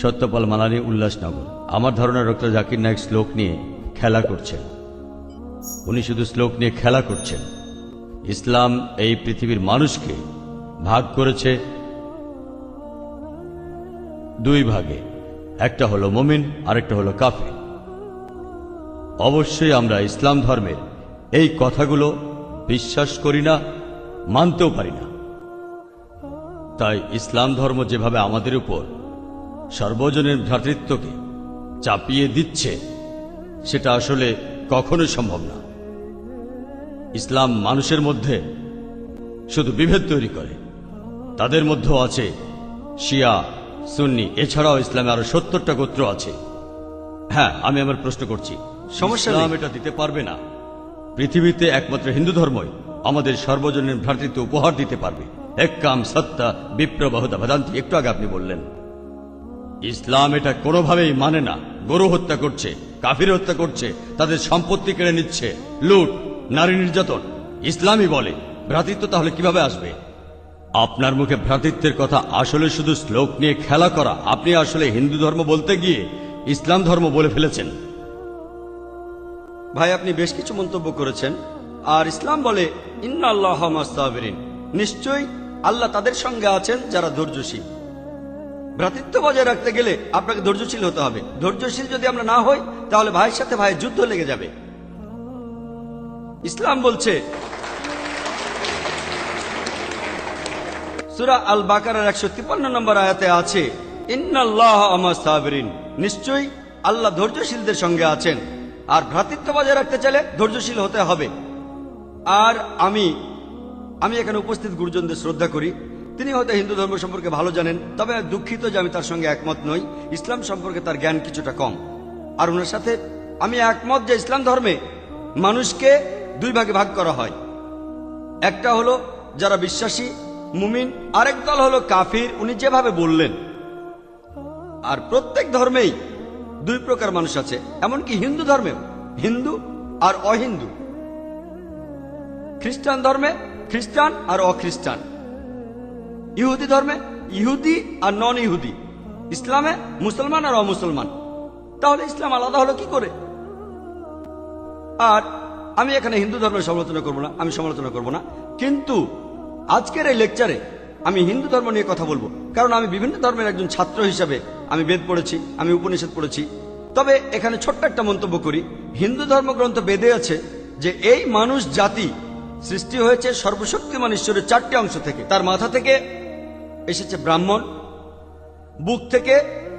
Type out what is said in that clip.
সত্যপাল মালানি, উল্লাসনগর। আমার ধারণা ডক্টর জাকির নায়েক শ্লোক নিয়ে খেলা করছেন। উনি শুধু শ্লোক নিয়ে খেলা করছেন। ইসলাম এই পৃথিবীর মানুষকে ভাগ করেছে দুই ভাগে, একটা হলো মুমিন, আরেকটা হলো কাফির। অবশ্যই আমরা ইসলাম ধর্মের এই কথাগুলো বিশ্বাস করি না, মানতেও পারি না। তাই ইসলাম ধর্ম যেভাবে আমাদের উপর সর্বজনের ভ্রাতৃত্বকে চাপিয়ে দিচ্ছে, সেটা আসলে কখনোই সম্ভব না। ইসলাম মানুষের মধ্যে শুধু বিভেদ তৈরি করে। তাদের মধ্যেও আছে শিয়া, সুন্নি, এছাড়াও ইসলামে আরো 70টা গোত্র আছে। হ্যাঁ, আমি আমার প্রশ্ন করছি, সমস্যা ইসলাম নেই। এটা দিতে পারবে না? পৃথিবীতে একমাত্র হিন্দু ধর্মই আমাদের সর্বজনীন ভ্রাতৃত্ব উপহার দিতে পারবে। একাম সত্তা বিপ্র বহুদা ভদান্তি, একটু আগে আপনি বললেন। ইসলাম এটা কোনোভাবেই মানে না। গরু হত্যা করছে, কাফির হত্যা করছে, তাদের সম্পত্তি কেড়ে নিচ্ছে, লুট, নারী নির্যাতন। ইসলামই বলে ভ্রাতৃত্ব, তাহলে কিভাবে আসবে? আপনার মুখে ভ্রাতৃত্বের কথা আসলে শুধু শ্লোক নিয়ে খেলা করা। আপনি আসলে হিন্দু ধর্ম বলতে গিয়ে ইসলাম ধর্ম বলে ফেলেছেন। ভাই, আপনি বেশ কিছু মন্তব্য করেছেন। আর ইসলাম বলে ইন্নাল্লাহ মা'আস সাবিরিন, নিশ্চয়ই আল্লাহ তাদের সঙ্গে আছেন যারা ধৈর্যশীল। ভ্রাতৃত্ব বজায় রাখতে গেলে আপনাকে ধৈর্যশীল হতে হবে। ধৈর্যশীল যদি আমরা না হই, তাহলে ভাইয়ের সাথে ভাইয়ের যুদ্ধ লেগে যাবে। ইসলাম বলছে সূরা আল বাকারার 153 নম্বর আয়াতে আছে, ইন্নাল্লাহ মা'আস সাবিরিন, নিশ্চয়ই আল্লাহ ধৈর্যশীলদের সঙ্গে আছেন। আর ভ্রাতৃত্ব বজায় রাখতে চাইলে ধৈর্যশীল হতে হবে। আর আমি এখানে উপস্থিত গুরুজনদের শ্রদ্ধা করি। তিনি হয়তো হিন্দু ধর্ম সম্পর্কে ভালো জানেন, তবে দুঃখিত যে আমি তার সঙ্গে একমত নই। ইসলাম সম্পর্কে তার জ্ঞান কিছুটা কম। আর ওনার সাথে আমি একমত যে ইসলাম ধর্মে মানুষকে দুই ভাগে ভাগ করা হয়। একটা হলো যারা বিশ্বাসী মুমিন, আরেক দল হলো কাফির, উনি যেভাবে বললেন। আর প্রত্যেক ধর্মেই দুই প্রকার মানুষ আছে, এমনকি হিন্দু ধর্মেও হিন্দু আর অহিন্দু। খ্রিস্টান ধর্মে খ্রিস্টান আর অখ্রিস্টান, ইহুদি ধর্মে ইহুদি আর নন ইহুদি, ইসলামে মুসলমান আর অমুসলমান। তাহলে ইসলাম আলাদা হলো কি করে? আর আমি এখানে হিন্দু ধর্মের সমালোচনা করব না, আমি সমালোচনা করব না। কিন্তু আজকের এই লেকচারে আমি হিন্দু ধর্ম নিয়ে কথা বলবো, কারণ আমি বিভিন্ন ধর্মের একজন ছাত্র হিসাবে আমি বেদ পড়েছি, আমি উপনিষদ পড়েছি। তবে এখানে ছোট্ট একটা মন্তব্য করি। হিন্দু ধর্মগ্রন্থ বেদে আছে যে এই মানুষ জাতি সৃষ্টি হয়েছে সর্বশক্তিমান ঈশ্বরের 4টি অংশ থেকে। তার মাথা থেকে এসেছে ব্রাহ্মণ, বুক থেকে